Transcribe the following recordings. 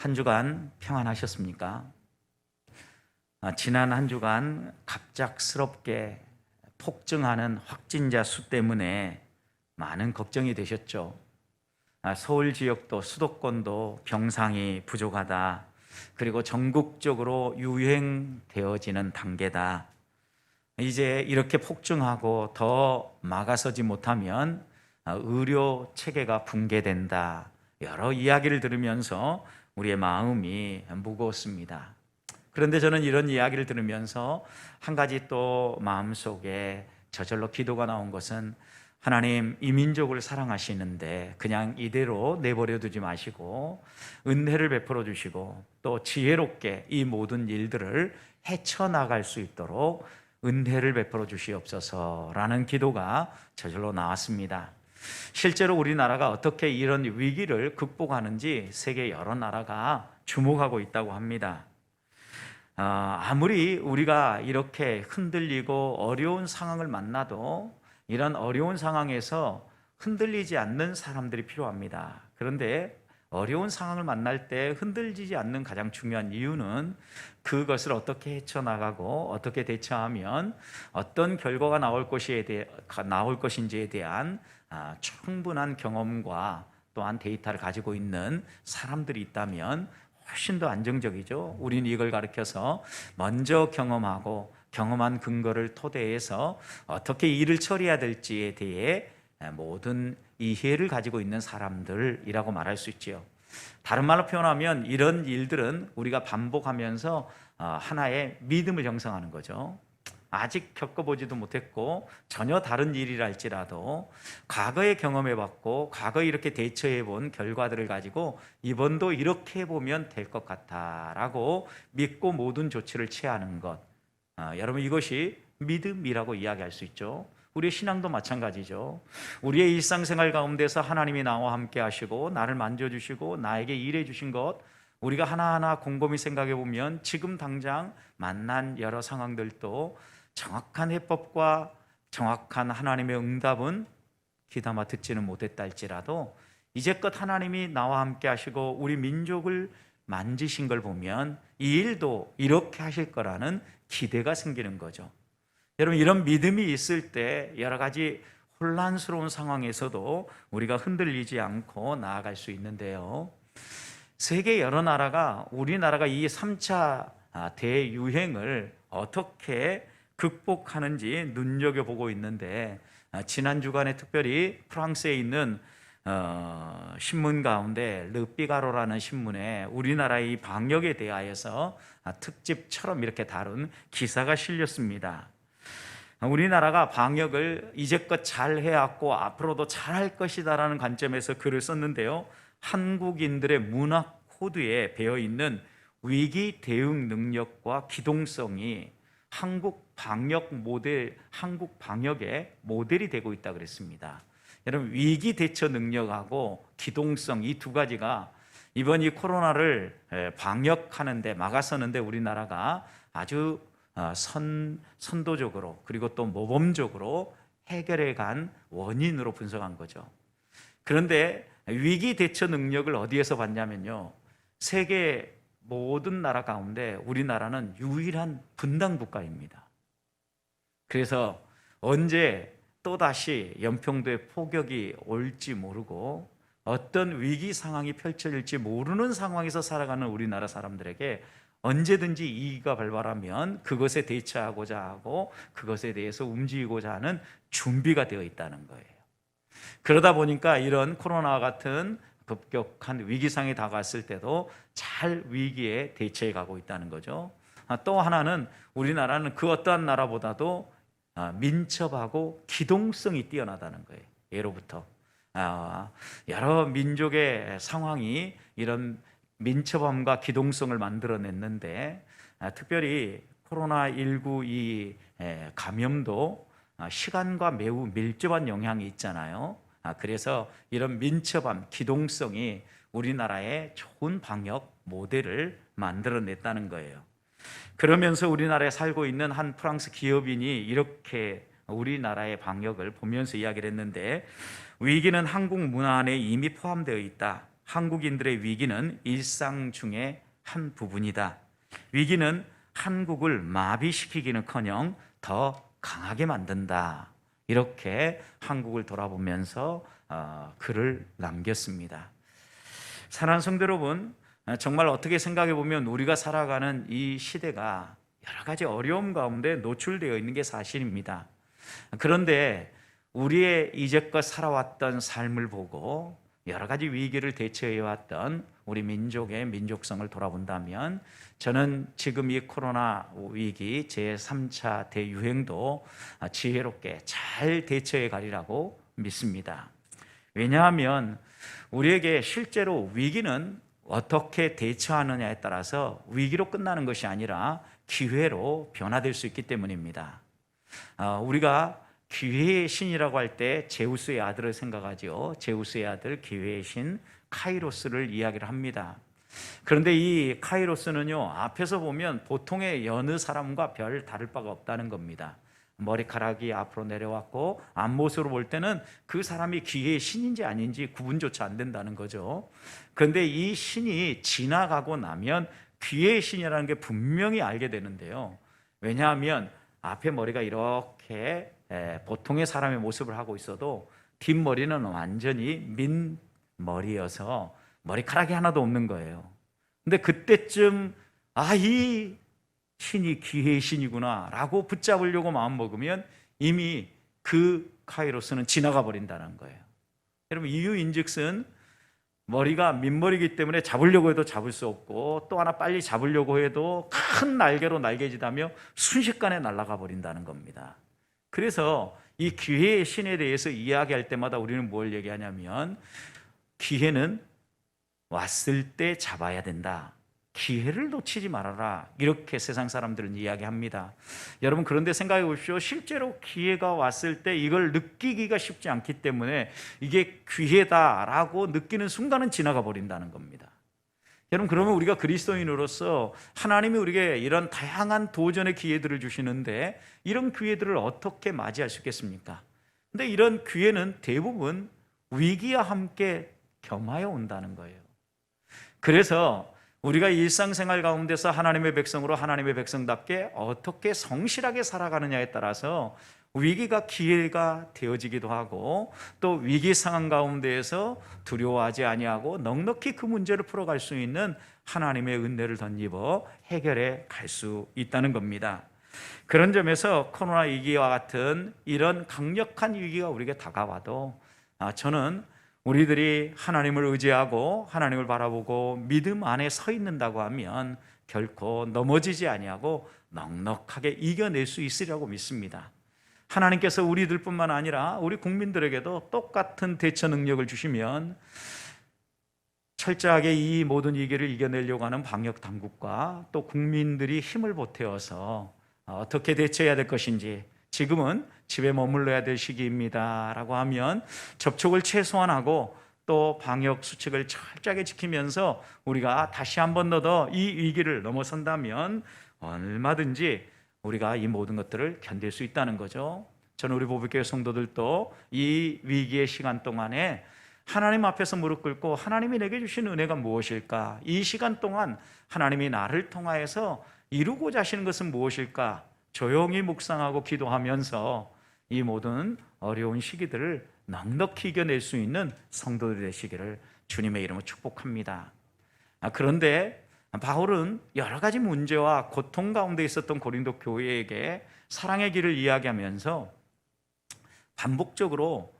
한 주간 평안하셨습니까? 지난 한 주간 갑작스럽게 폭증하는 확진자 수 때문에 많은 걱정이 되셨죠. 서울 지역도 수도권도 병상이 부족하다. 그리고 전국적으로 유행되어지는 단계다. 이제 이렇게 폭증하고 더 막아서지 못하면 의료 체계가 붕괴된다. 여러 이야기를 들으면서 우리의 마음이 무거웠습니다. 그런데 저는 이런 이야기를 들으면서 한 가지 또 마음속에 저절로 기도가 나온 것은, 하나님, 이 민족을 사랑하시는데 그냥 이대로 내버려 두지 마시고 은혜를 베풀어 주시고 또 지혜롭게 이 모든 일들을 헤쳐나갈 수 있도록 은혜를 베풀어 주시옵소서라는 기도가 저절로 나왔습니다. 실제로 우리나라가 어떻게 이런 위기를 극복하는지 세계 여러 나라가 주목하고 있다고 합니다. 아무리 우리가 이렇게 흔들리고 어려운 상황을 만나도 이런 어려운 상황에서 흔들리지 않는 사람들이 필요합니다. 그런데 어려운 상황을 만날 때 흔들리지 않는 가장 중요한 이유는 그것을 어떻게 헤쳐나가고 어떻게 대처하면 어떤 결과가 나올 것인지에 대한 충분한 경험과 또한 데이터를 가지고 있는 사람들이 있다면 훨씬 더 안정적이죠. 우리는 이걸 가르쳐서 먼저 경험하고 경험한 근거를 토대해서 어떻게 일을 처리해야 될지에 대해 모든 이해를 가지고 있는 사람들이라고 말할 수 있지요. 다른 말로 표현하면 이런 일들은 우리가 반복하면서 하나의 믿음을 형성하는 거죠. 아직 겪어보지도 못했고 전혀 다른 일이랄지라도 과거에 경험해봤고 과거에 이렇게 대처해본 결과들을 가지고 이번도 이렇게 해보면 될 것 같다라고 믿고 모든 조치를 취하는 것, 여러분, 이것이 믿음이라고 이야기할 수 있죠. 우리의 신앙도 마찬가지죠. 우리의 일상생활 가운데서 하나님이 나와 함께 하시고 나를 만져주시고 나에게 일해 주신 것, 우리가 하나하나 곰곰이 생각해 보면 지금 당장 만난 여러 상황들도 정확한 해법과 정확한 하나님의 응답은 귀담아 듣지는 못했다 할지라도 이제껏 하나님이 나와 함께 하시고 우리 민족을 만지신 걸 보면 이 일도 이렇게 하실 거라는 기대가 생기는 거죠. 여러분, 이런 믿음이 있을 때 여러 가지 혼란스러운 상황에서도 우리가 흔들리지 않고 나아갈 수 있는데요. 세계 여러 나라가 우리나라가 이 3차 대유행을 어떻게 극복하는지 눈여겨보고 있는데, 지난 주간에 특별히 프랑스에 있는 신문 가운데 르피가로라는 신문에 우리나라의 이 방역에 대하여서 특집처럼 이렇게 다룬 기사가 실렸습니다. 우리나라가 방역을 이제껏 잘 해왔고 앞으로도 잘할 것이다라는 관점에서 글을 썼는데요. 한국인들의 문화 코드에 배어있는 위기 대응 능력과 기동성이 한국 방역의 모델이 되고 있다 그랬습니다. 여러분, 위기 대처 능력하고 기동성, 이 두 가지가 이번 이 코로나를 방역하는데 막아서는데 우리나라가 아주 선도적으로 그리고 또 모범적으로 해결해 간 원인으로 분석한 거죠. 그런데 위기 대처 능력을 어디에서 봤냐면요, 세계 모든 나라 가운데 우리나라는 유일한 분단 국가입니다. 그래서 언제 또다시 연평도에 폭격이 올지 모르고 어떤 위기 상황이 펼쳐질지 모르는 상황에서 살아가는 우리나라 사람들에게 언제든지 위기가 발발하면 그것에 대처하고자 하고 그것에 대해서 움직이고자 하는 준비가 되어 있다는 거예요. 그러다 보니까 이런 코로나와 같은 급격한 위기상에 다가왔을 때도 잘 위기에 대처해 가고 있다는 거죠. 또 하나는 우리나라는 그 어떠한 나라보다도 민첩하고 기동성이 뛰어나다는 거예요. 예로부터 여러 민족의 상황이 이런 민첩함과 기동성을 만들어냈는데, 특별히 코로나19 이 감염도 시간과 매우 밀접한 영향이 있잖아요. 그래서 이런 민첩함, 기동성이 우리나라의 좋은 방역 모델을 만들어냈다는 거예요. 그러면서 우리나라에 살고 있는 한 프랑스 기업인이 이렇게 우리나라의 방역을 보면서 이야기를 했는데, 위기는 한국 문화 안에 이미 포함되어 있다. 한국인들의 위기는 일상 중에 한 부분이다. 위기는 한국을 마비시키기는커녕 더 강하게 만든다. 이렇게 한국을 돌아보면서 글을 남겼습니다. 사랑하는 성도 여러분, 정말 어떻게 생각해 보면 우리가 살아가는 이 시대가 여러 가지 어려움 가운데 노출되어 있는 게 사실입니다. 그런데 우리의 이제껏 살아왔던 삶을 보고 여러 가지 위기를 대처해 왔던 우리 민족의 민족성을 돌아본다면 저는 지금 이 코로나 위기 제3차 대유행도 지혜롭게 잘 대처해 가리라고 믿습니다. 왜냐하면 우리에게 실제로 위기는 어떻게 대처하느냐에 따라서 위기로 끝나는 것이 아니라 기회로 변화될 수 있기 때문입니다. 우리가 기회의 신이라고 할 때 제우스의 아들을 생각하죠. 제우스의 아들 기회의 신 카이로스를 이야기를 합니다. 그런데 이 카이로스는요, 앞에서 보면 보통의 여느 사람과 별 다를 바가 없다는 겁니다. 머리카락이 앞으로 내려왔고 앞모습으로 볼 때는 그 사람이 기회의 신인지 아닌지 구분조차 안 된다는 거죠. 그런데 이 신이 지나가고 나면 기회의 신이라는 게 분명히 알게 되는데요. 왜냐하면 앞에 머리가 이렇게 보통의 사람의 모습을 하고 있어도 뒷머리는 완전히 민 머리여서 머리카락이 하나도 없는 거예요. 근데 그때쯤 이 신이 기회의 신이구나 라고 붙잡으려고 마음먹으면 이미 그 카이로스는 지나가 버린다는 거예요. 여러분, 이유인즉슨 머리가 민머리이기 때문에 잡으려고 해도 잡을 수 없고 또 하나 빨리 잡으려고 해도 큰 날개로 날개짓하며 순식간에 날아가 버린다는 겁니다. 그래서 이 기회의 신에 대해서 이야기할 때마다 우리는 뭘 얘기하냐면 기회는 왔을 때 잡아야 된다. 기회를 놓치지 말아라. 이렇게 세상 사람들은 이야기합니다. 여러분, 그런데 생각해 보십시오. 실제로 기회가 왔을 때 이걸 느끼기가 쉽지 않기 때문에 이게 기회다라고 느끼는 순간은 지나가 버린다는 겁니다. 여러분, 그러면 우리가 그리스도인으로서 하나님이 우리에게 이런 다양한 도전의 기회들을 주시는데 이런 기회들을 어떻게 맞이할 수 있겠습니까? 근데 이런 기회는 대부분 위기와 함께 겸하여 온다는 거예요. 그래서 우리가 일상생활 가운데서 하나님의 백성으로 하나님의 백성답게 어떻게 성실하게 살아가느냐에 따라서 위기가 기회가 되어지기도 하고 또 위기 상황 가운데에서 두려워하지 아니하고 넉넉히 그 문제를 풀어갈 수 있는 하나님의 은혜를 덧입어 해결해 갈 수 있다는 겁니다. 그런 점에서 코로나 위기와 같은 이런 강력한 위기가 우리에게 다가와도 저는 우리들이 하나님을 의지하고 하나님을 바라보고 믿음 안에 서 있는다고 하면 결코 넘어지지 아니하고 넉넉하게 이겨낼 수 있으리라고 믿습니다. 하나님께서 우리들뿐만 아니라 우리 국민들에게도 똑같은 대처 능력을 주시면 철저하게 이 모든 위기를 이겨내려고 하는 방역 당국과 또 국민들이 힘을 보태어서 어떻게 대처해야 될 것인지, 지금은 집에 머물러야 될 시기입니다 라고 하면 접촉을 최소한하고 또 방역 수칙을 철저하게 지키면서 우리가 다시 한 번 더 이 위기를 넘어선다면 얼마든지 우리가 이 모든 것들을 견딜 수 있다는 거죠. 저는 우리 보배교회 성도들도 이 위기의 시간 동안에 하나님 앞에서 무릎 꿇고 하나님이 내게 주신 은혜가 무엇일까? 이 시간 동안 하나님이 나를 통하여서 이루고자 하시는 것은 무엇일까? 조용히 묵상하고 기도하면서 이 모든 어려운 시기들을 넉넉히 이겨낼 수 있는 성도들이 되시기를 주님의 이름으로 축복합니다. 그런데 바울은 여러 가지 문제와 고통 가운데 있었던 고린도 교회에게 사랑의 길을 이야기하면서 반복적으로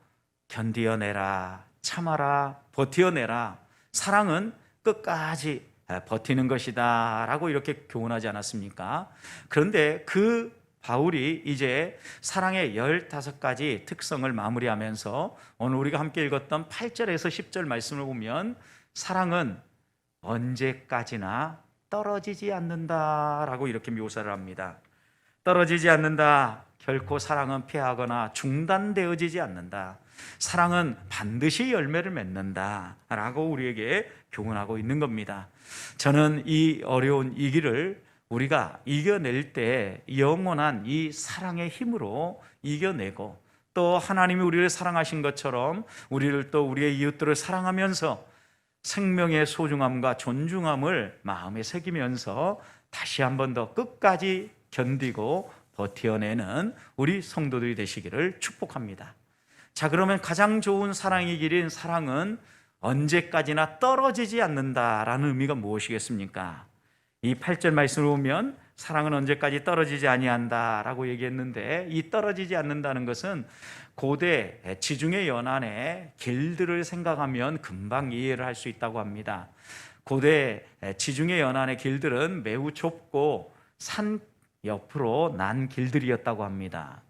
견디어내라, 참아라, 버티어내라, 사랑은 끝까지 버티는 것이다 라고 이렇게 교훈하지 않았습니까? 그런데 그 바울이 이제 사랑의 15가지 특성을 마무리하면서 오늘 우리가 함께 읽었던 8절에서 10절 말씀을 보면 사랑은 언제까지나 떨어지지 않는다라고 이렇게 묘사를 합니다. 떨어지지 않는다. 결코 사랑은 패하거나 중단되어지지 않는다. 사랑은 반드시 열매를 맺는다라고 우리에게 교훈하고 있는 겁니다. 저는 이 어려운 이 길을 우리가 이겨낼 때 영원한 이 사랑의 힘으로 이겨내고 또 하나님이 우리를 사랑하신 것처럼 우리를 또 우리의 이웃들을 사랑하면서 생명의 소중함과 존중함을 마음에 새기면서 다시 한 번 더 끝까지 견디고 버텨내는 우리 성도들이 되시기를 축복합니다. 자, 그러면 가장 좋은 사랑의 길인 사랑은 언제까지나 떨어지지 않는다라는 의미가 무엇이겠습니까? 이 8절 말씀을 보면 사랑은 언제까지 떨어지지 아니한다라고 얘기했는데, 이 떨어지지 않는다는 것은 고대 지중해 연안의 길들을 생각하면 금방 이해를 할 수 있다고 합니다. 고대 지중해 연안의 길들은 매우 좁고 산 옆으로 난 길들이었다고 합니다.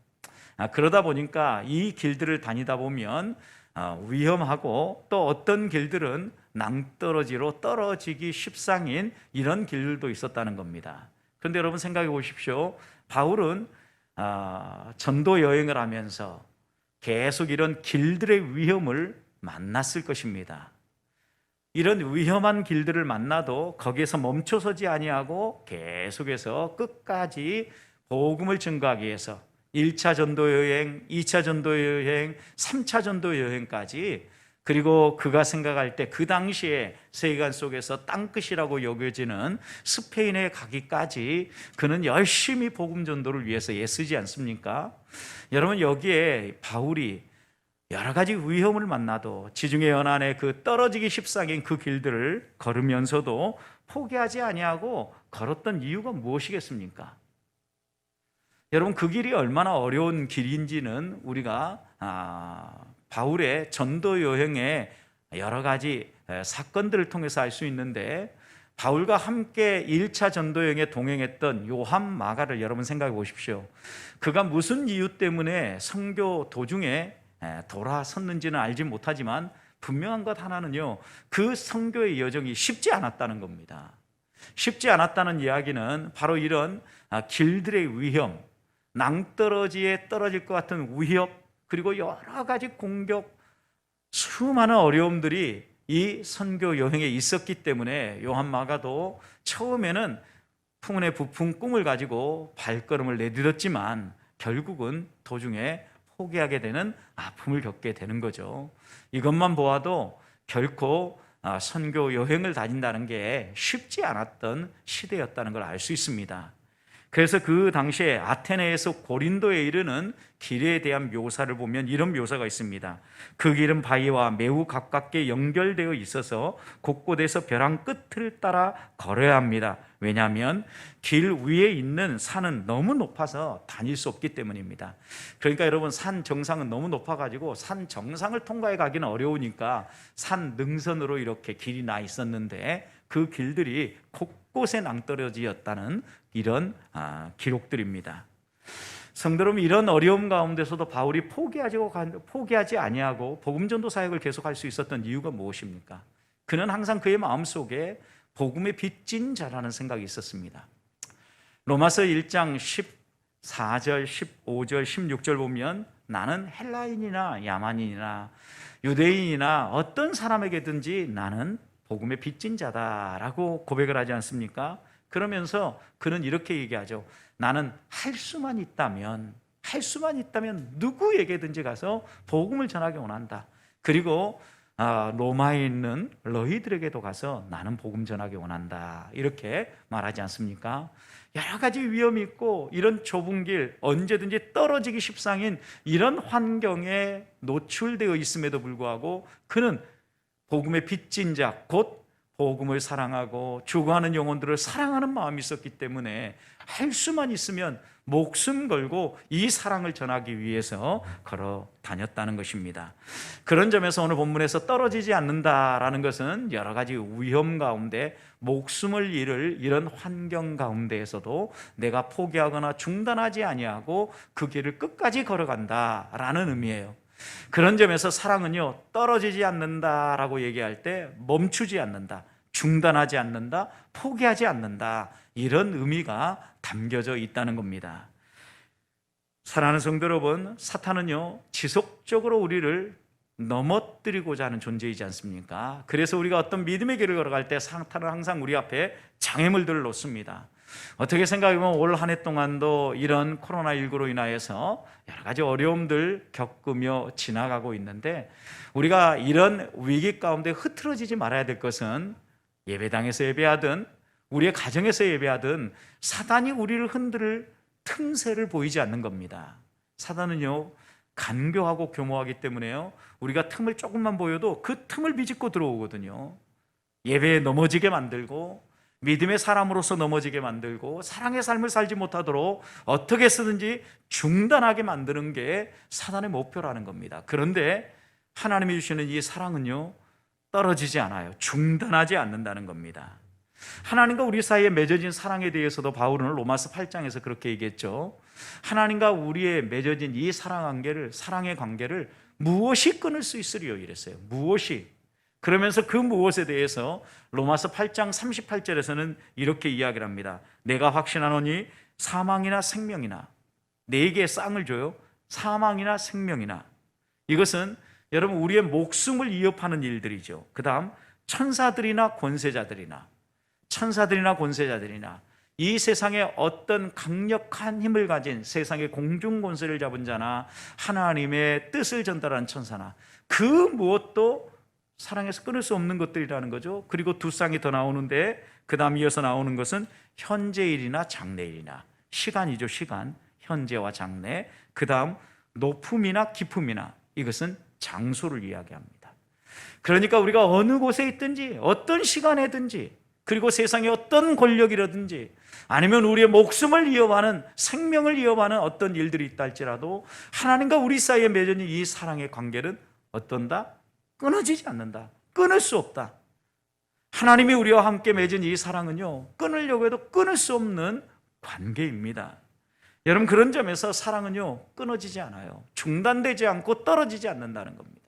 그러다 보니까 이 길들을 다니다 보면 위험하고, 또 어떤 길들은 낭떠러지로 떨어지기 십상인 이런 길들도 있었다는 겁니다. 그런데 여러분 생각해 보십시오. 바울은 전도 여행을 하면서 계속 이런 길들의 위험을 만났을 것입니다. 이런 위험한 길들을 만나도 거기에서 멈춰서지 아니하고 계속해서 끝까지 복음을 증거하기 위해서 1차 전도 여행, 2차 전도 여행, 3차 전도 여행까지, 그리고 그가 생각할 때 그 당시에 세계관 속에서 땅끝이라고 여겨지는 스페인에 가기까지 그는 열심히 복음 전도를 위해서 애쓰지 않습니까? 여러분, 여기에 바울이 여러 가지 위험을 만나도 지중해 연안의 그 떨어지기 십상인 그 길들을 걸으면서도 포기하지 아니하고 걸었던 이유가 무엇이겠습니까? 여러분, 그 길이 얼마나 어려운 길인지는 우리가 바울의 전도 여행의 여러 가지 사건들을 통해서 알 수 있는데, 바울과 함께 1차 전도 여행에 동행했던 요한 마가를 여러분 생각해 보십시오. 그가 무슨 이유 때문에 선교 도중에 돌아섰는지는 알지 못하지만 분명한 것 하나는요, 그 선교의 여정이 쉽지 않았다는 겁니다. 쉽지 않았다는 이야기는 바로 이런 길들의 위험, 낭떠러지에 떨어질 것 같은 위협, 그리고 여러 가지 공격, 수많은 어려움들이 이 선교 여행에 있었기 때문에 요한 마가도 처음에는 풍운에 부푼 꿈을 가지고 발걸음을 내딛었지만 결국은 도중에 포기하게 되는 아픔을 겪게 되는 거죠. 이것만 보아도 결코 선교 여행을 다닌다는 게 쉽지 않았던 시대였다는 걸 알 수 있습니다. 그래서 그 당시에 아테네에서 고린도에 이르는 길에 대한 묘사를 보면 이런 묘사가 있습니다. 그 길은 바위와 매우 가깝게 연결되어 있어서 곳곳에서 벼랑 끝을 따라 걸어야 합니다. 왜냐하면 길 위에 있는 산은 너무 높아서 다닐 수 없기 때문입니다. 그러니까 여러분, 산 정상은 너무 높아가지고 산 정상을 통과해 가기는 어려우니까 산 능선으로 이렇게 길이 나 있었는데, 그 길들이 곳곳에 낭떠러지였다는 이런 기록들입니다. 성도 여러분, 이런 어려움 가운데서도 바울이 포기하지 아니하고 복음 전도 사역을 계속할 수 있었던 이유가 무엇입니까? 그는 항상 그의 마음속에 복음의 빚진 자라는 생각이 있었습니다. 로마서 1장 14절, 15절, 16절 보면 나는 헬라인이나 야만인이나 유대인이나 어떤 사람에게든지 나는 복음의 빚진 자다라고 고백을 하지 않습니까? 그러면서 그는 이렇게 얘기하죠. 나는 할 수만 있다면 누구에게든지 가서 복음을 전하기 원한다. 그리고 로마에 있는 너희들에게도 가서 나는 복음 전하기 원한다. 이렇게 말하지 않습니까? 여러 가지 위험이 있고 이런 좁은 길, 언제든지 떨어지기 십상인 이런 환경에 노출되어 있음에도 불구하고 그는 복음의 빚진 자, 곧 복음을 사랑하고 죽어가는 영혼들을 사랑하는 마음이 있었기 때문에 할 수만 있으면 목숨 걸고 이 사랑을 전하기 위해서 걸어 다녔다는 것입니다. 그런 점에서 오늘 본문에서 떨어지지 않는다라는 것은 여러 가지 위험 가운데 목숨을 잃을 이런 환경 가운데에서도 내가 포기하거나 중단하지 아니하고 그 길을 끝까지 걸어간다라는 의미예요. 그런 점에서 사랑은요, 떨어지지 않는다라고 얘기할 때 멈추지 않는다, 중단하지 않는다, 포기하지 않는다, 이런 의미가 담겨져 있다는 겁니다. 사랑하는 성도 여러분, 사탄은요 지속적으로 우리를 넘어뜨리고자 하는 존재이지 않습니까? 그래서 우리가 어떤 믿음의 길을 걸어갈 때 사탄은 항상 우리 앞에 장애물들을 놓습니다. 어떻게 생각해보면 올 한 해 동안도 이런 코로나19로 인하여서 여러 가지 어려움들 겪으며 지나가고 있는데, 우리가 이런 위기 가운데 흐트러지지 말아야 될 것은 예배당에서 예배하든 우리의 가정에서 예배하든 사단이 우리를 흔들 틈새를 보이지 않는 겁니다. 사단은요, 간교하고 교모하기 때문에요, 우리가 틈을 조금만 보여도 그 틈을 비집고 들어오거든요. 예배에 넘어지게 만들고, 믿음의 사람으로서 넘어지게 만들고, 사랑의 삶을 살지 못하도록 어떻게 쓰든지 중단하게 만드는 게 사단의 목표라는 겁니다. 그런데 하나님이 주시는 이 사랑은요, 떨어지지 않아요. 중단하지 않는다는 겁니다. 하나님과 우리 사이에 맺어진 사랑에 대해서도 바울은 로마서 8장에서 그렇게 얘기했죠. 하나님과 우리의 맺어진 이 사랑의 관계를 무엇이 끊을 수 있으리요 이랬어요. 무엇이. 그러면서 그 무엇에 대해서 로마서 8장 38절에서는 이렇게 이야기를 합니다. 내가 확신하노니 사망이나 생명이나, 내게 쌍을 줘요. 사망이나 생명이나. 이것은 여러분 우리의 목숨을 위협하는 일들이죠. 그 다음 천사들이나 권세자들이나 이 세상에 어떤 강력한 힘을 가진 세상의 공중 권세를 잡은 자나 하나님의 뜻을 전달하는 천사나 그 무엇도 사랑에서 끊을 수 없는 것들이라는 거죠. 그리고 두 쌍이 더 나오는데 그 다음 이어서 나오는 것은 현재일이나 장래일이나, 시간이죠. 시간, 현재와 장래. 그 다음 높음이나 깊음이나, 이것은 장소를 이야기합니다. 그러니까 우리가 어느 곳에 있든지 어떤 시간에든지, 그리고 세상에 어떤 권력이라든지 아니면 우리의 목숨을 위협하는, 생명을 위협하는 어떤 일들이 있다 할지라도 하나님과 우리 사이에 맺어진 이 사랑의 관계는 어떤다? 끊어지지 않는다. 끊을 수 없다. 하나님이 우리와 함께 맺은 이 사랑은요, 끊으려고 해도 끊을 수 없는 관계입니다. 여러분, 그런 점에서 사랑은요, 끊어지지 않아요. 중단되지 않고 떨어지지 않는다는 겁니다.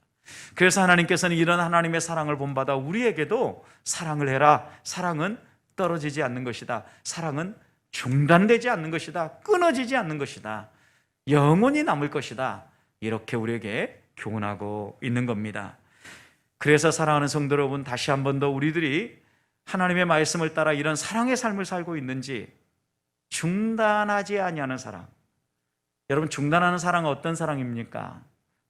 그래서 하나님께서는 이런 하나님의 사랑을 본받아 우리에게도 사랑을 해라. 사랑은 떨어지지 않는 것이다. 사랑은 중단되지 않는 것이다. 끊어지지 않는 것이다. 영원히 남을 것이다. 이렇게 우리에게 교훈하고 있는 겁니다. 그래서 사랑하는 성도 여러분, 다시 한 번 더 우리들이 하나님의 말씀을 따라 이런 사랑의 삶을 살고 있는지, 중단하지 아니하는 사랑. 여러분, 중단하는 사랑은 어떤 사랑입니까?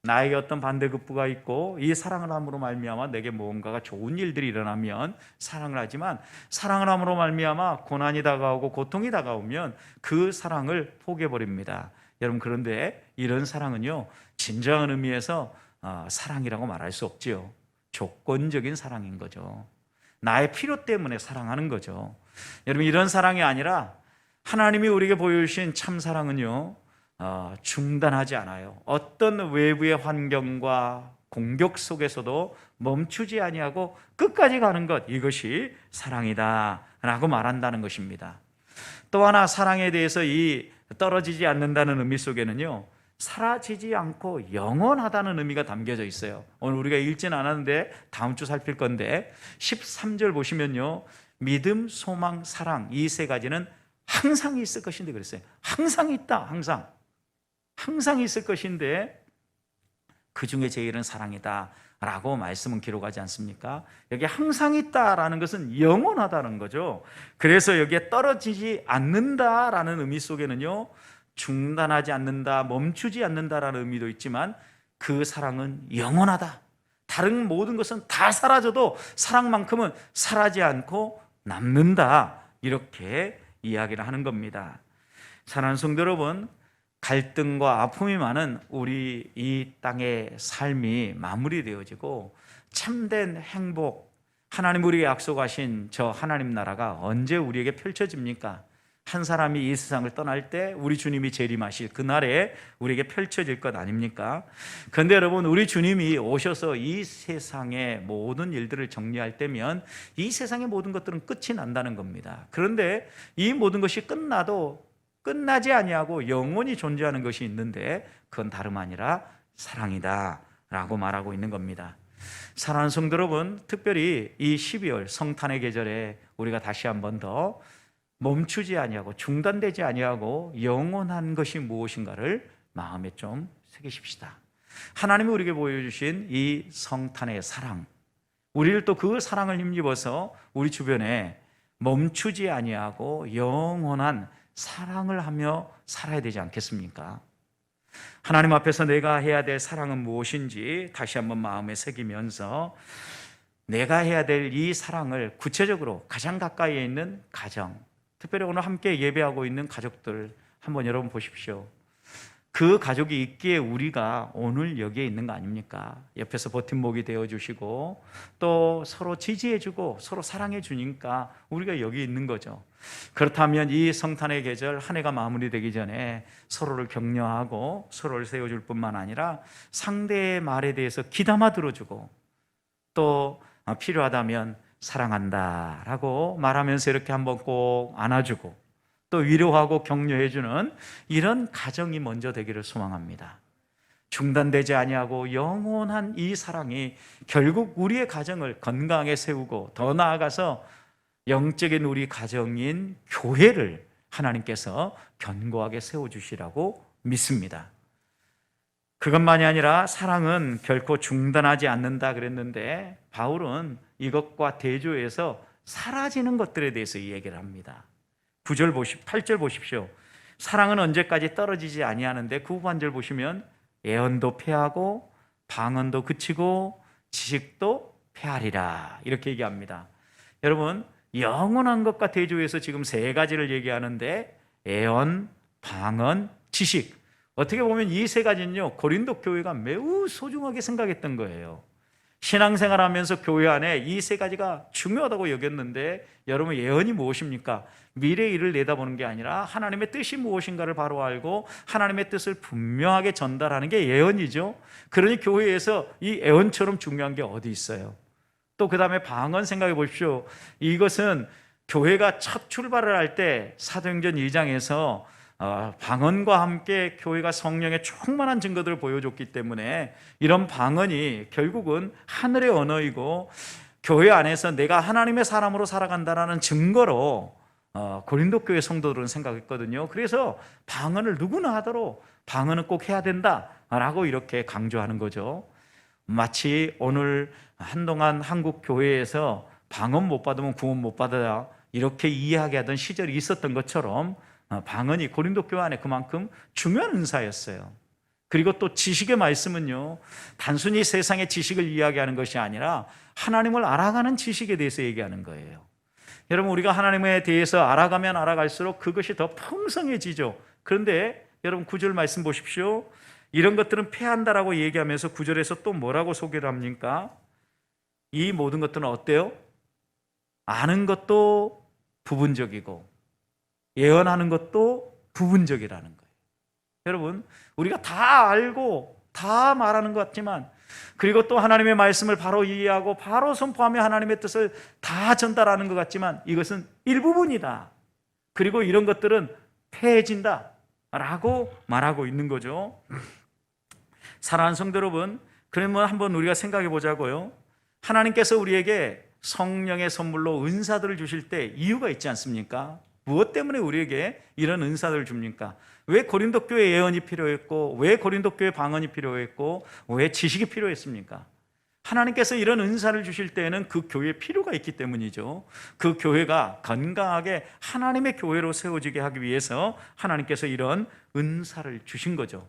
나에게 어떤 반대급부가 있고 이 사랑을 함으로 말미암아 내게 무언가가 좋은 일들이 일어나면 사랑을 하지만, 사랑을 함으로 말미암아 고난이 다가오고 고통이 다가오면 그 사랑을 포기해버립니다. 여러분, 그런데 이런 사랑은요, 진정한 의미에서 사랑이라고 말할 수 없지요. 조건적인 사랑인 거죠. 나의 필요 때문에 사랑하는 거죠. 여러분, 이런 사랑이 아니라 하나님이 우리에게 보여주신 참 사랑은요, 중단하지 않아요. 어떤 외부의 환경과 공격 속에서도 멈추지 아니하고 끝까지 가는 것, 이것이 사랑이다 라고 말한다는 것입니다. 또 하나, 사랑에 대해서 이 떨어지지 않는다는 의미 속에는요, 사라지지 않고 영원하다는 의미가 담겨져 있어요. 오늘 우리가 읽지는 않았는데 다음 주 살필 건데 13절 보시면요, 믿음, 소망, 사랑, 이 세 가지는 항상 있을 것인데 그랬어요. 항상 있다. 항상 있을 것인데 그 중에 제일은 사랑이다 라고 말씀은 기록하지 않습니까? 여기 항상 있다라는 것은 영원하다는 거죠. 그래서 여기에 떨어지지 않는다라는 의미 속에는요, 중단하지 않는다, 멈추지 않는다라는 의미도 있지만 그 사랑은 영원하다. 다른 모든 것은 다 사라져도 사랑만큼은 사라지지 않고 남는다. 이렇게 이야기를 하는 겁니다. 사랑하는 성도 여러분, 갈등과 아픔이 많은 우리 이 땅의 삶이 마무리되어지고 참된 행복, 하나님 우리에게 약속하신 저 하나님 나라가 언제 우리에게 펼쳐집니까? 한 사람이 이 세상을 떠날 때 우리 주님이 재림하실 그날에 우리에게 펼쳐질 것 아닙니까? 그런데 여러분, 우리 주님이 오셔서 이 세상의 모든 일들을 정리할 때면 이 세상의 모든 것들은 끝이 난다는 겁니다. 그런데 이 모든 것이 끝나도 끝나지 아니하고 영원히 존재하는 것이 있는데 그건 다름 아니라 사랑이다 라고 말하고 있는 겁니다. 사랑하는 성도 여러분, 특별히 이 12월 성탄의 계절에 우리가 다시 한 번 더 멈추지 아니하고 중단되지 아니하고 영원한 것이 무엇인가를 마음에 좀 새기십시다. 하나님이 우리에게 보여주신 이 성탄의 사랑, 우리를 또 그 사랑을 힘입어서 우리 주변에 멈추지 아니하고 영원한 사랑을 하며 살아야 되지 않겠습니까? 하나님 앞에서 내가 해야 될 사랑은 무엇인지 다시 한번 마음에 새기면서 내가 해야 될 이 사랑을 구체적으로 가장 가까이에 있는 가정, 특별히 오늘 함께 예배하고 있는 가족들 한번 여러분 보십시오. 그 가족이 있기에 우리가 오늘 여기에 있는 거 아닙니까? 옆에서 버팀목이 되어주시고 또 서로 지지해주고 서로 사랑해주니까 우리가 여기 있는 거죠. 그렇다면 이 성탄의 계절 한 해가 마무리되기 전에 서로를 격려하고 서로를 세워줄 뿐만 아니라 상대의 말에 대해서 귀담아 들어주고 또 필요하다면 사랑한다 라고 말하면서 이렇게 한번 꼭 안아주고 또 위로하고 격려해주는 이런 가정이 먼저 되기를 소망합니다. 중단되지 아니하고 영원한 이 사랑이 결국 우리의 가정을 건강하게 세우고 더 나아가서 영적인 우리 가정인 교회를 하나님께서 견고하게 세워주시라고 믿습니다. 그것만이 아니라 사랑은 결코 중단하지 않는다 그랬는데 바울은 이것과 대조해서 사라지는 것들에 대해서 이 얘기를 합니다. 8절 보십시오. 사랑은 언제까지 떨어지지 아니하는데 그 후반절 보시면 애언도 패하고 방언도 그치고 지식도 패하리라 이렇게 얘기합니다. 여러분 영원한 것과 대조해서 지금 세 가지를 얘기하는데 애언, 방언, 지식, 어떻게 보면 이 세 가지는요 고린도 교회가 매우 소중하게 생각했던 거예요. 신앙생활하면서 교회 안에 이 세 가지가 중요하다고 여겼는데 여러분 예언이 무엇입니까? 미래의 일을 내다보는 게 아니라 하나님의 뜻이 무엇인가를 바로 알고 하나님의 뜻을 분명하게 전달하는 게 예언이죠. 그러니 교회에서 이 예언처럼 중요한 게 어디 있어요? 또 그 다음에 방언 생각해 보십시오. 이것은 교회가 첫 출발을 할 때 사도행전 2장에서 방언과 함께 교회가 성령의 충만한 증거들을 보여줬기 때문에 이런 방언이 결국은 하늘의 언어이고 교회 안에서 내가 하나님의 사람으로 살아간다는 증거로 고린도 교회 성도들은 생각했거든요. 그래서 방언을 누구나 하도록 방언은 꼭 해야 된다라고 이렇게 강조하는 거죠. 마치 오늘 한동안 한국 교회에서 방언 못 받으면 구원 못 받아야 이렇게 이해하게 하던 시절이 있었던 것처럼 방언이 고린도 교회 안에 그만큼 중요한 은사였어요. 그리고 또 지식의 말씀은요 단순히 세상의 지식을 이야기하는 것이 아니라 하나님을 알아가는 지식에 대해서 얘기하는 거예요. 여러분 우리가 하나님에 대해서 알아가면 알아갈수록 그것이 더 풍성해지죠. 그런데 여러분 9절 말씀 보십시오. 이런 것들은 패한다라고 얘기하면서 9절에서 또 뭐라고 소개를 합니까? 이 모든 것들은 어때요? 아는 것도 부분적이고 예언하는 것도 부분적이라는 거예요. 여러분 우리가 다 알고 다 말하는 것 같지만 그리고 또 하나님의 말씀을 바로 이해하고 바로 선포하며 하나님의 뜻을 다 전달하는 것 같지만 이것은 일부분이다. 그리고 이런 것들은 패해진다 라고 말하고 있는 거죠. 사랑하는 성도 여러분, 그러면 한번 우리가 생각해 보자고요. 하나님께서 우리에게 성령의 선물로 은사들을 주실 때 이유가 있지 않습니까? 무엇 때문에 우리에게 이런 은사들을 줍니까? 왜 고린도 교회 예언이 필요했고 왜 고린도 교회 방언이 필요했고 왜 지식이 필요했습니까? 하나님께서 이런 은사를 주실 때에는 그 교회에 필요가 있기 때문이죠. 그 교회가 건강하게 하나님의 교회로 세워지게 하기 위해서 하나님께서 이런 은사를 주신 거죠.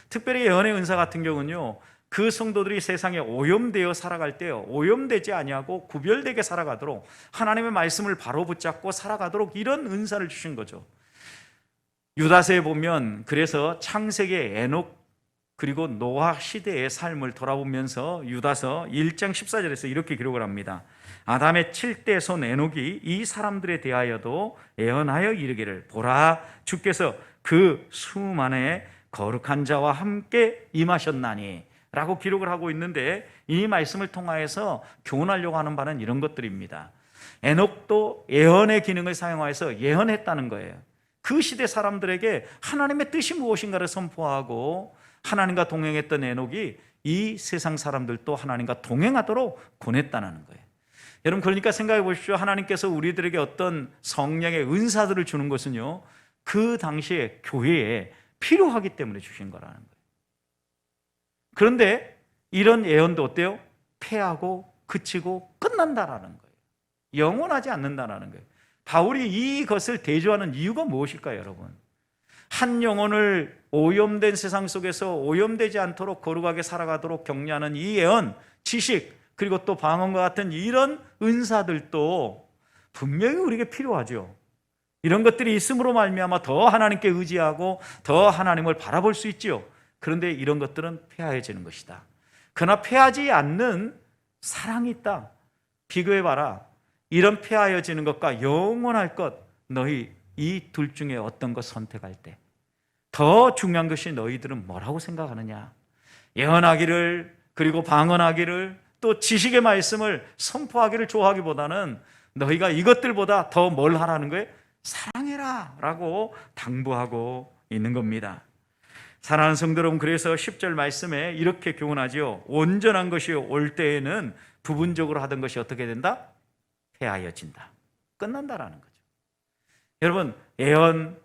특별히 예언의 은사 같은 경우는요 그 성도들이 세상에 오염되어 살아갈 때요 오염되지 아니하고 구별되게 살아가도록 하나님의 말씀을 바로 붙잡고 살아가도록 이런 은사를 주신 거죠. 유다서에 보면 그래서 창세기의 에녹 그리고 노아 시대의 삶을 돌아보면서 유다서 1장 14절에서 이렇게 기록을 합니다. 아담의 7대 손 에녹이 이 사람들에 대하여도 예언하여 이르기를 보라 주께서 그 수만의 거룩한 자와 함께 임하셨나니 라고 기록을 하고 있는데 이 말씀을 통하여서 교훈하려고 하는 바는 이런 것들입니다. 에녹도 예언의 기능을 사용하여서 예언했다는 거예요. 그 시대 사람들에게 하나님의 뜻이 무엇인가를 선포하고 하나님과 동행했던 에녹이 이 세상 사람들도 하나님과 동행하도록 권했다는 거예요. 여러분 그러니까 생각해 보십시오. 하나님께서 우리들에게 어떤 성령의 은사들을 주는 것은요 그 당시에 교회에 필요하기 때문에 주신 거라는 거예요. 그런데 이런 예언도 어때요? 패하고 그치고 끝난다라는 거예요. 영원하지 않는다라는 거예요. 바울이 이것을 대조하는 이유가 무엇일까요, 여러분? 한 영혼을 오염된 세상 속에서 오염되지 않도록 거룩하게 살아가도록 격려하는 이 예언, 지식, 그리고 또 방언과 같은 이런 은사들도 분명히 우리에게 필요하죠. 이런 것들이 있음으로 말미암아 더 하나님께 의지하고 더 하나님을 바라볼 수 있지요. 그런데 이런 것들은 폐하여지는 것이다. 그러나 폐하지 않는 사랑이 있다. 비교해봐라. 이런 폐하여지는 것과 영원할 것, 너희 이 둘 중에 어떤 것 선택할 때 더 중요한 것이 너희들은 뭐라고 생각하느냐? 예언하기를, 그리고 방언하기를, 또 지식의 말씀을 선포하기를 좋아하기보다는 너희가 이것들보다 더 뭘 하라는 거예요? 사랑해라 라고 당부하고 있는 겁니다. 사랑하는 성도 여러분, 그래서 10절 말씀에 이렇게 교훈하죠. 온전한 것이 올 때에는 부분적으로 하던 것이 어떻게 된다? 폐하여진다. 끝난다라는 거죠. 여러분, 예언,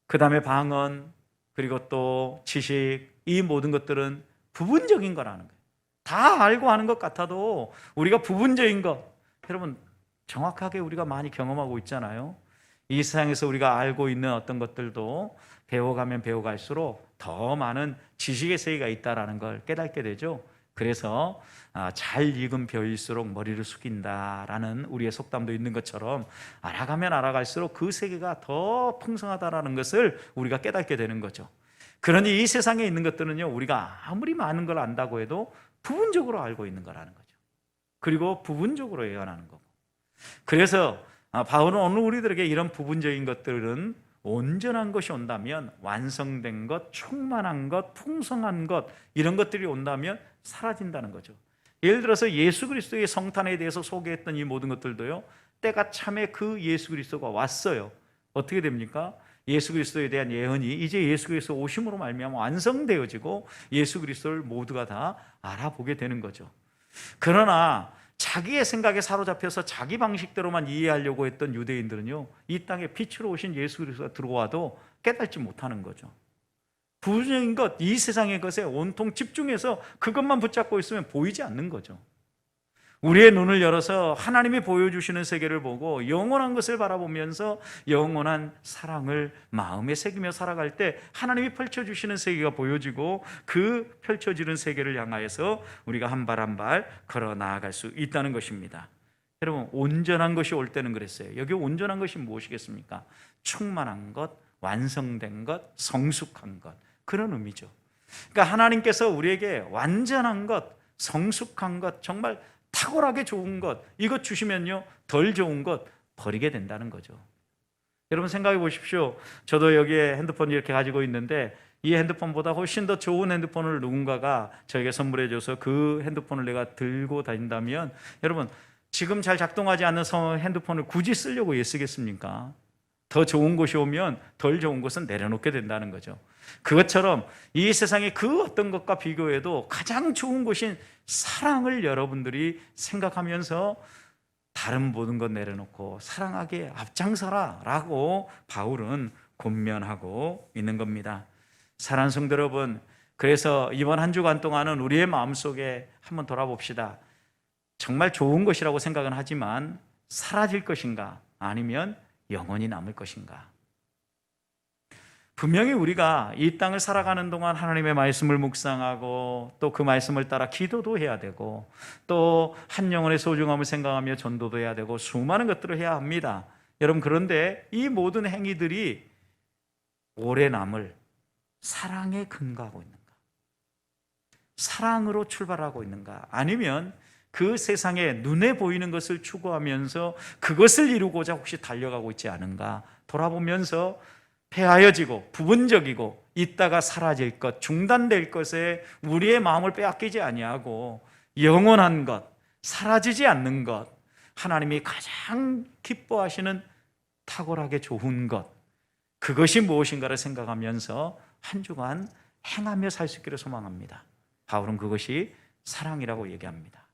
그 다음에 방언, 그리고 또 지식, 이 모든 것들은 부분적인 거라는 거예요. 다 알고 하는 것 같아도 우리가 부분적인 것, 여러분 정확하게 우리가 많이 경험하고 있잖아요. 이 세상에서 우리가 알고 있는 어떤 것들도 배워가면 배워갈수록 더 많은 지식의 세계가 있다는 걸 깨닫게 되죠. 그래서 잘 익은 벼일수록 머리를 숙인다라는 우리의 속담도 있는 것처럼 알아가면 알아갈수록 그 세계가 더 풍성하다라는 것을 우리가 깨닫게 되는 거죠. 그러니 이 세상에 있는 것들은요, 우리가 아무리 많은 걸 안다고 해도 부분적으로 알고 있는 거라는 거죠. 그리고 부분적으로 예언하는 거고. 그래서 바울은 오늘 우리들에게 이런 부분적인 것들은 온전한 것이 온다면, 완성된 것, 충만한 것, 풍성한 것, 이런 것들이 온다면 사라진다는 거죠. 예를 들어서 예수 그리스도의 성탄에 대해서 소개했던 이 모든 것들도요, 때가 참에 그 예수 그리스도가 왔어요. 어떻게 됩니까? 예수 그리스도에 대한 예언이 이제 예수 그리스도 오심으로 말미암아 완성되어지고 예수 그리스도를 모두가 다 알아보게 되는 거죠. 그러나 자기의 생각에 사로잡혀서 자기 방식대로만 이해하려고 했던 유대인들은요, 이 땅에 빛으로 오신 예수 그리스도가 들어와도 깨닫지 못하는 거죠. 부분적인 것, 이 세상의 것에 온통 집중해서 그것만 붙잡고 있으면 보이지 않는 거죠. 우리의 눈을 열어서 하나님이 보여주시는 세계를 보고 영원한 것을 바라보면서 영원한 사랑을 마음에 새기며 살아갈 때 하나님이 펼쳐주시는 세계가 보여지고 그 펼쳐지는 세계를 향하여서 우리가 한 발 한 발 걸어 나아갈 수 있다는 것입니다. 여러분, 온전한 것이 올 때는 그랬어요. 여기 온전한 것이 무엇이겠습니까? 충만한 것, 완성된 것, 성숙한 것, 그런 의미죠. 그러니까 하나님께서 우리에게 완전한 것, 성숙한 것, 정말 탁월하게 좋은 것, 이것 주시면요, 덜 좋은 것 버리게 된다는 거죠. 여러분 생각해 보십시오. 저도 여기에 핸드폰 이렇게 가지고 있는데 이 핸드폰보다 훨씬 더 좋은 핸드폰을 누군가가 저에게 선물해 줘서 그 핸드폰을 내가 들고 다닌다면, 여러분 지금 잘 작동하지 않는 핸드폰을 굳이 쓰려고 애쓰겠습니까? 더 좋은 것이 오면 덜 좋은 것은 내려놓게 된다는 거죠. 그것처럼 이 세상의 그 어떤 것과 비교해도 가장 좋은 것인 사랑을 여러분들이 생각하면서 다른 모든 것 내려놓고 사랑하게 앞장서라 라고 바울은 권면하고 있는 겁니다. 사랑하는 성도 여러분, 그래서 이번 한 주간 동안은 우리의 마음속에 한번 돌아봅시다. 정말 좋은 것이라고 생각은 하지만 사라질 것인가, 아니면 영원히 남을 것인가? 분명히 우리가 이 땅을 살아가는 동안 하나님의 말씀을 묵상하고 또 그 말씀을 따라 기도도 해야 되고 또 한 영혼의 소중함을 생각하며 전도도 해야 되고 수많은 것들을 해야 합니다. 여러분, 그런데 이 모든 행위들이 오래 남을 사랑에 근거하고 있는가? 사랑으로 출발하고 있는가? 아니면 그 세상에 눈에 보이는 것을 추구하면서 그것을 이루고자 혹시 달려가고 있지 않은가? 돌아보면서 폐하여지고 부분적이고 있다가 사라질 것, 중단될 것에 우리의 마음을 빼앗기지 아니하고 영원한 것, 사라지지 않는 것, 하나님이 가장 기뻐하시는 탁월하게 좋은 것, 그것이 무엇인가를 생각하면서 한 주간 행하며 살 수 있기를 소망합니다. 바울은 그것이 사랑이라고 얘기합니다.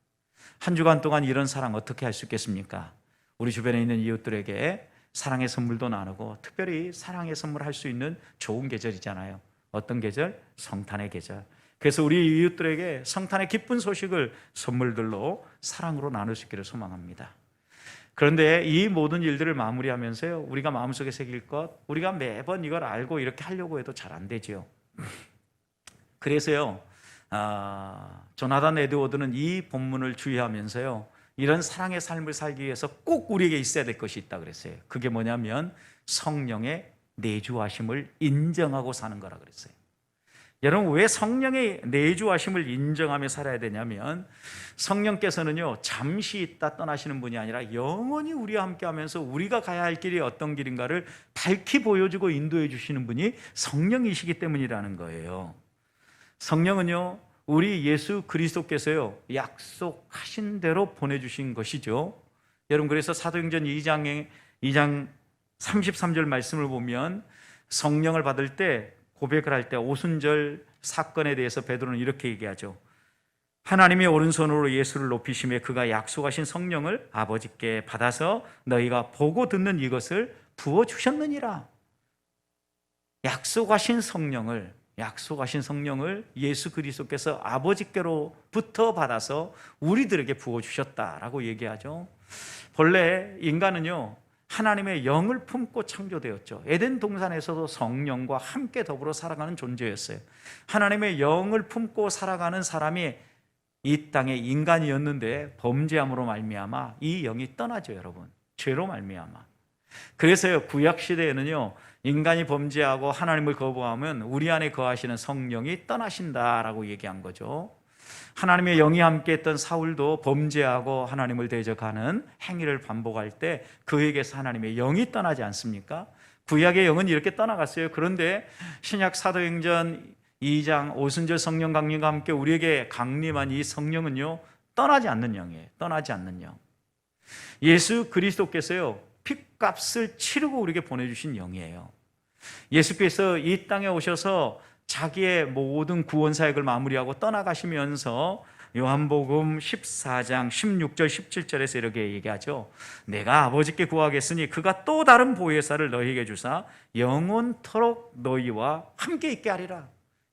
한 주간 동안 이런 사랑 어떻게 할 수 있겠습니까? 우리 주변에 있는 이웃들에게 사랑의 선물도 나누고, 특별히 사랑의 선물을 할 수 있는 좋은 계절이잖아요. 어떤 계절? 성탄의 계절. 그래서 우리 이웃들에게 성탄의 기쁜 소식을 선물들로 사랑으로 나눌 수 있기를 소망합니다. 그런데 이 모든 일들을 마무리하면서요, 우리가 마음속에 새길 것, 우리가 매번 이걸 알고 이렇게 하려고 해도 잘 안 되죠. 그래서요, 조나단 에드워드는 이 본문을 주의하면서요, 이런 사랑의 삶을 살기 위해서 꼭 우리에게 있어야 될 것이 있다 그랬어요. 그게 뭐냐면 성령의 내주하심을 인정하고 사는 거라 그랬어요. 여러분, 왜 성령의 내주하심을 인정하며 살아야 되냐면, 성령께서는요 잠시 있다 떠나시는 분이 아니라 영원히 우리와 함께 하면서 우리가 가야 할 길이 어떤 길인가를 밝히 보여주고 인도해 주시는 분이 성령이시기 때문이라는 거예요. 성령은요 우리 예수 그리스도께서요 약속하신 대로 보내주신 것이죠. 여러분, 그래서 사도행전 2장 33절 말씀을 보면 성령을 받을 때, 고백을 할 때 오순절 사건에 대해서 베드로는 이렇게 얘기하죠. 하나님의 오른손으로 예수를 높이시며 그가 약속하신 성령을 아버지께 받아서 너희가 보고 듣는 이것을 부어주셨느니라. 약속하신 성령을 예수 그리스도께서 아버지께로부터 받아서 우리들에게 부어주셨다라고 얘기하죠. 본래 인간은요 하나님의 영을 품고 창조되었죠. 에덴 동산에서도 성령과 함께 더불어 살아가는 존재였어요. 하나님의 영을 품고 살아가는 사람이 이 땅의 인간이었는데 범죄함으로 말미암아 이 영이 떠나죠. 여러분, 죄로 말미암아. 그래서요 구약 시대에는요 인간이 범죄하고 하나님을 거부하면 우리 안에 거하시는 성령이 떠나신다라고 얘기한 거죠. 하나님의 영이 함께했던 사울도 범죄하고 하나님을 대적하는 행위를 반복할 때 그에게서 하나님의 영이 떠나지 않습니까? 구약의 영은 이렇게 떠나갔어요. 그런데 신약 사도행전 2장 오순절 성령 강림과 함께 우리에게 강림한 이 성령은요 떠나지 않는 영이에요. 떠나지 않는 영. 예수 그리스도께서요 핏값을 치르고 우리에게 보내주신 영이에요. 예수께서 이 땅에 오셔서 자기의 모든 구원 사역을 마무리하고 떠나가시면서 요한복음 14장 16절 17절에서 이렇게 얘기하죠. 내가 아버지께 구하겠으니 그가 또 다른 보혜사를 너희에게 주사 영원토록 너희와 함께 있게 하리라.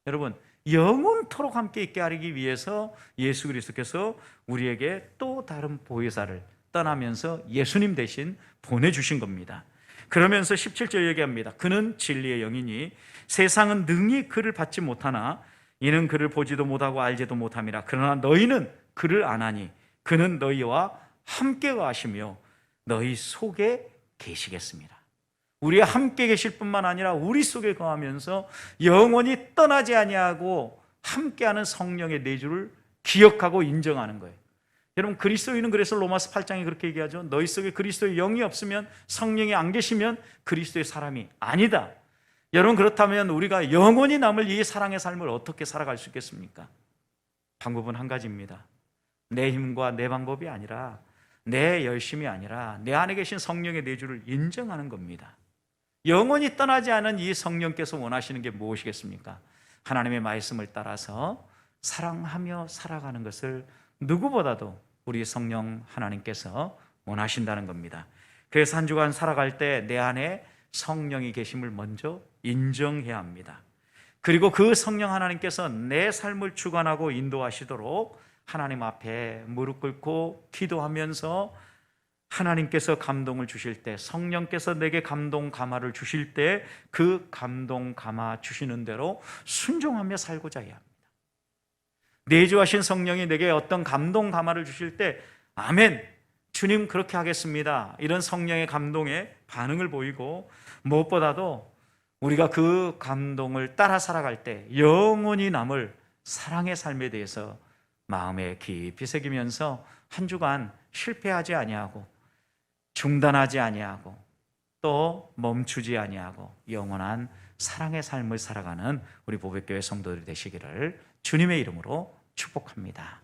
여러분, 영원토록 함께 있게 하기 위해서 예수 그리스도께서 우리에게 또 다른 보혜사를 떠나면서 예수님 대신 보내주신 겁니다. 그러면서 17절 얘기합니다. 그는 진리의 영이니 세상은 능히 그를 받지 못하나 이는 그를 보지도 못하고 알지도 못함이라. 그러나 너희는 그를 아나니 그는 너희와 함께 거하시며 너희 속에 계시겠습니다. 우리와 함께 계실 뿐만 아니라 우리 속에 거하면서 영원히 떠나지 아니하고 함께하는 성령의 내주를 기억하고 인정하는 거예요. 여러분, 그리스도인은 그래서 로마서 8장에 그렇게 얘기하죠. 너희 속에 그리스도의 영이 없으면, 성령이 안 계시면 그리스도의 사람이 아니다. 여러분, 그렇다면 우리가 영원히 남을 이 사랑의 삶을 어떻게 살아갈 수 있겠습니까? 방법은 한 가지입니다. 내 힘과 내 방법이 아니라, 내 열심이 아니라 내 안에 계신 성령의 내주를 인정하는 겁니다. 영원히 떠나지 않은 이 성령께서 원하시는 게 무엇이겠습니까? 하나님의 말씀을 따라서 사랑하며 살아가는 것을 누구보다도 우리 성령 하나님께서 원하신다는 겁니다. 그래서 한 주간 살아갈 때 내 안에 성령이 계심을 먼저 인정해야 합니다. 그리고 그 성령 하나님께서 내 삶을 주관하고 인도하시도록 하나님 앞에 무릎 꿇고 기도하면서 하나님께서 감동을 주실 때, 성령께서 내게 감동 감화를 주실 때 그 감동 감화 주시는 대로 순종하며 살고자 해야 합니다. 내주하신 성령이 내게 어떤 감동 감화를 주실 때 아멘, 주님 그렇게 하겠습니다, 이런 성령의 감동에 반응을 보이고, 무엇보다도 우리가 그 감동을 따라 살아갈 때 영원히 남을 사랑의 삶에 대해서 마음에 깊이 새기면서 한 주간 실패하지 아니하고 중단하지 아니하고 또 멈추지 아니하고 영원한 사랑의 삶을 살아가는 우리 보배교회 성도들이 되시기를 주님의 이름으로 축복합니다.